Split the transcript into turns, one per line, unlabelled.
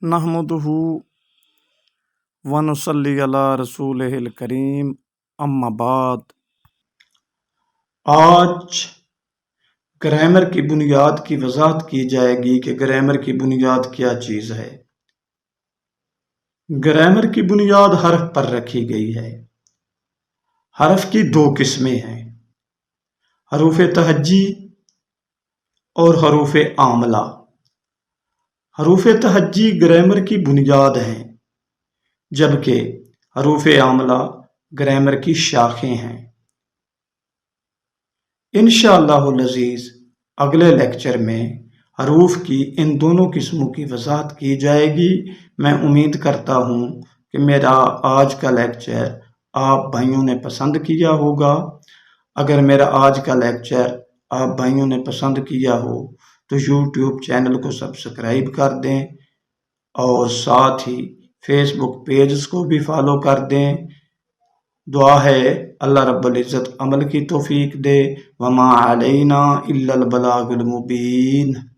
نحمدہ ونصلی علی رسولہ الکریم، اما بعد۔
آج گرامر کی بنیاد کی وضاحت کی جائے گی کہ گرامر کی بنیاد کیا چیز ہے۔ گرامر کی بنیاد حرف پر رکھی گئی ہے۔ حرف کی دو قسمیں ہیں، حروف تہجی اور حروف عاملہ۔ حروف تہجی گرامر کی بنیاد ہیں، جبکہ حروف عاملہ گرامر کی شاخیں ہیں۔ انشاءاللہ العزیز اگلے لیکچر میں حروف کی ان دونوں قسموں کی وضاحت کی جائے گی۔ میں امید کرتا ہوں کہ میرا آج کا لیکچر آپ بھائیوں نے پسند کیا ہوگا۔ اگر میرا آج کا لیکچر آپ بھائیوں نے پسند کیا ہو تو یوٹیوب چینل کو سبسکرائب کر دیں اور ساتھ ہی فیس بک پیجز کو بھی فالو کر دیں۔ دعا ہے اللہ رب العزت عمل کی توفیق دے۔ وما علینا الا البلاغ المبین۔